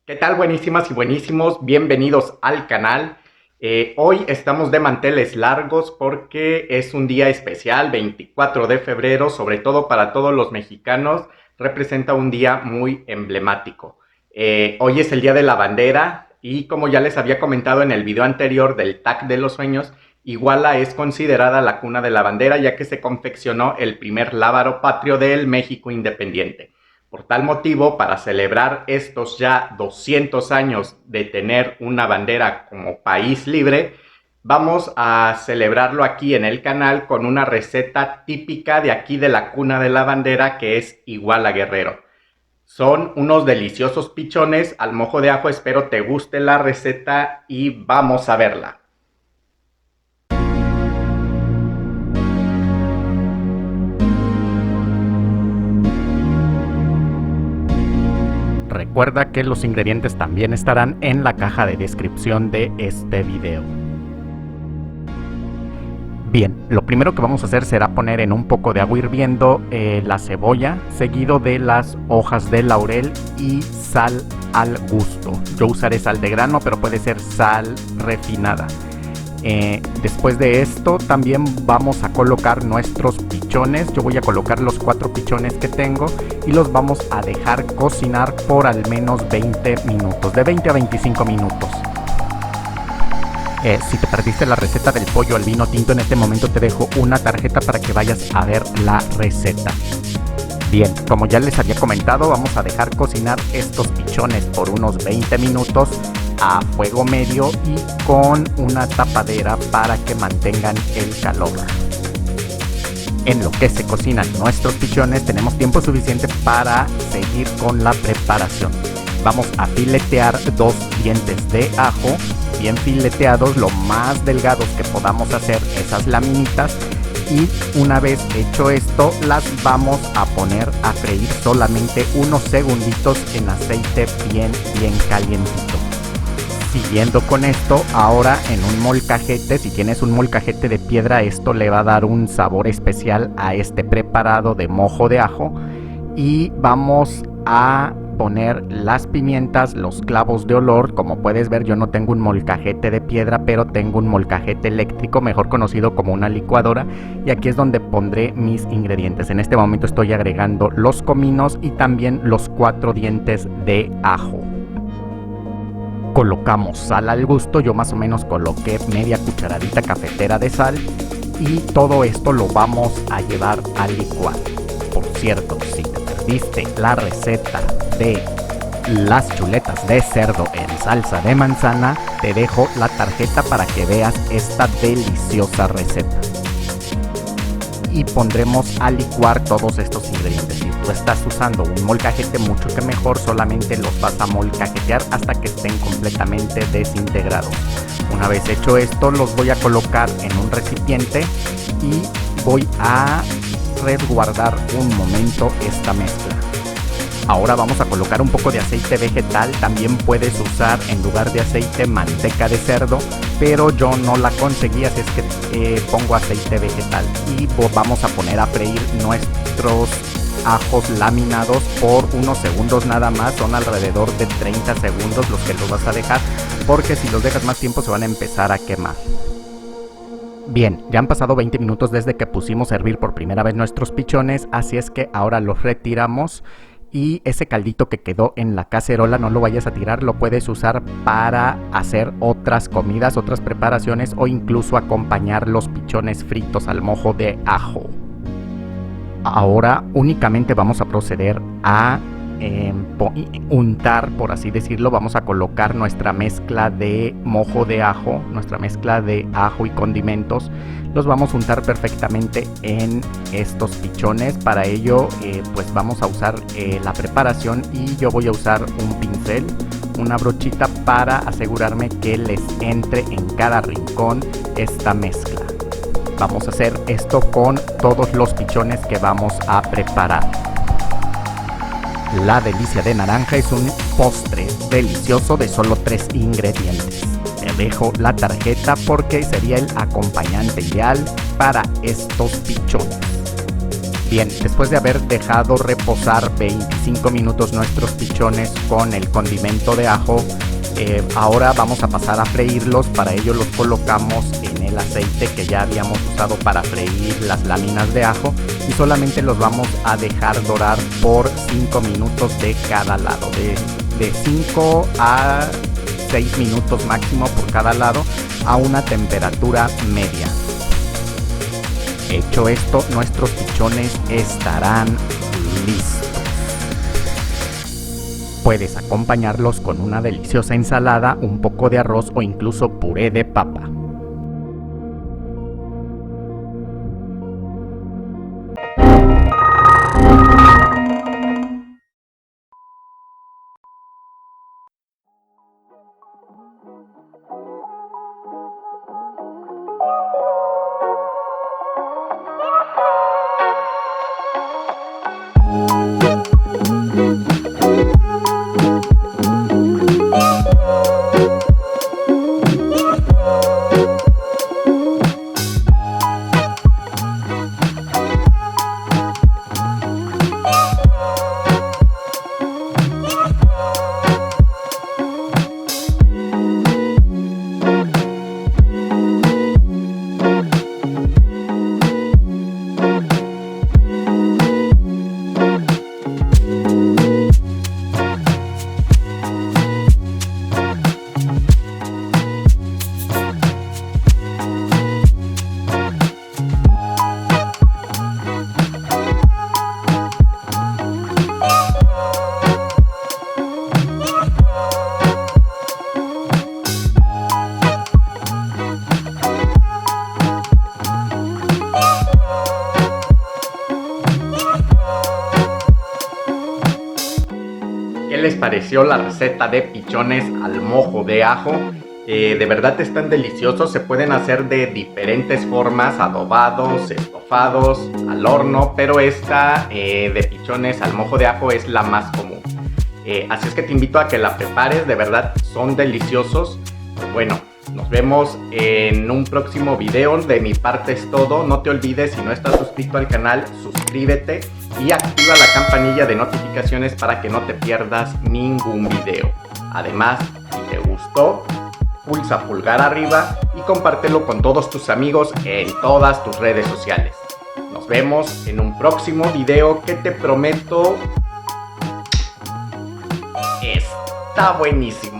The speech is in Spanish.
¿Qué tal, buenísimas y buenísimos? Bienvenidos al canal. Hoy estamos de manteles largos porque es un día especial, 24 de febrero, sobre todo para todos los mexicanos, representa un día muy emblemático. Hoy es el Día de la Bandera y como ya les había comentado en el video anterior del TAC de los Sueños, Iguala es considerada la cuna de la bandera ya que se confeccionó el primer lábaro patrio del México independiente. Por tal motivo, para celebrar estos ya 200 años de tener una bandera como país libre, vamos a celebrarlo aquí en el canal con una receta típica de aquí de la cuna de la bandera, que es Iguala Guerrero. Son unos deliciosos pichones al mojo de ajo, espero te guste la receta y vamos a verla. Recuerda que los ingredientes también estarán en la caja de descripción de este video. Bien, lo primero que vamos a hacer será poner en un poco de agua hirviendo la cebolla, seguido de las hojas de laurel y sal al gusto. Yo usaré sal de grano, pero puede ser sal refinada. Después de esto también vamos a colocar nuestros pichones. Yo voy a colocar los 4 pichones que tengo y los vamos a dejar cocinar por al menos 20 minutos, de 20 a 25 minutos. Si te perdiste la receta del pollo al vino tinto, en este momento te dejo una tarjeta para que vayas a ver la receta. Bien, como ya les había comentado, vamos a dejar cocinar estos pichones por unos 20 minutos a fuego medio y con una tapadera para que mantengan el calor. En lo que se cocinan nuestros pichones tenemos tiempo suficiente para seguir con la preparación. Vamos a filetear 2 dientes de ajo, bien fileteados, lo más delgados que podamos hacer esas laminitas. Y una vez hecho esto, las vamos a poner a freír solamente unos segunditos en aceite bien calientito. Siguiendo con esto, ahora en un molcajete, si tienes un molcajete de piedra, esto le va a dar un sabor especial a este preparado de mojo de ajo. Y vamos a poner las pimientas, los clavos de olor. Como puedes ver, yo no tengo un molcajete de piedra, pero tengo un molcajete eléctrico, mejor conocido como una licuadora, y aquí es donde pondré mis ingredientes. En este momento estoy agregando los cominos y también los 4 dientes de ajo. Colocamos sal al gusto, yo más o menos coloqué media cucharadita cafetera de sal y todo esto lo vamos a llevar a licuar. Por cierto, si te perdiste la receta de las chuletas de cerdo en salsa de manzana, te dejo la tarjeta para que veas esta deliciosa receta. Y pondremos a licuar todos estos ingredientes. Si tú estás usando un molcajete, mucho que mejor, solamente los vas a molcajetear hasta que estén completamente desintegrados. Una vez hecho esto, los voy a colocar en un recipiente y voy a resguardar un momento esta mezcla. Ahora vamos a colocar un poco de aceite vegetal. También puedes usar en lugar de aceite manteca de cerdo, pero yo no la conseguí, así es que pongo aceite vegetal. Y vamos a poner a freír nuestros ajos laminados por unos segundos nada más. Son alrededor de 30 segundos los que los vas a dejar, porque si los dejas más tiempo se van a empezar a quemar. Bien, ya han pasado 20 minutos desde que pusimos a hervir por primera vez nuestros pichones, así es que ahora los retiramos. Y ese caldito que quedó en la cacerola no lo vayas a tirar, lo puedes usar para hacer otras comidas, otras preparaciones o incluso acompañar los pichones fritos al mojo de ajo. Ahora únicamente vamos a proceder a untar, por así decirlo. Vamos a colocar nuestra mezcla de mojo de ajo, nuestra mezcla de ajo y condimentos. Los vamos a untar perfectamente en estos pichones. Para ello pues vamos a usar la preparación y yo voy a usar un pincel, una brochita para asegurarme que les entre en cada rincón esta mezcla. Vamos a hacer esto con todos los pichones que vamos a preparar. La delicia de naranja es un postre delicioso de solo 3 ingredientes. Te dejo la tarjeta porque sería el acompañante ideal para estos pichones. Bien, después de haber dejado reposar 25 minutos nuestros pichones con el condimento de ajo, ahora vamos a pasar a freírlos. Para ello los colocamos en el aceite que ya habíamos usado para freír las láminas de ajo y solamente los vamos a dejar dorar por 5 minutos de cada lado, de 5 a 6 minutos máximo por cada lado a una temperatura media. Hecho esto, nuestros pichones estarán listos. Puedes acompañarlos con una deliciosa ensalada, un poco de arroz o incluso puré de papa. ¿Qué les pareció la receta de pichones al mojo de ajo? De verdad están deliciosos, se pueden hacer de diferentes formas, adobados, estofados, al horno, pero esta de pichones al mojo de ajo es la más común. Así es que te invito a que la prepares, de verdad son deliciosos. Bueno, nos vemos en un próximo video. De mi parte es todo. No te olvides, si no estás suscrito al canal, suscríbete y activa la campanilla de notificaciones para que no te pierdas ningún video. Además, si te gustó, pulsa pulgar arriba y compártelo con todos tus amigos en todas tus redes sociales. Nos vemos en un próximo video que te prometo está buenísimo.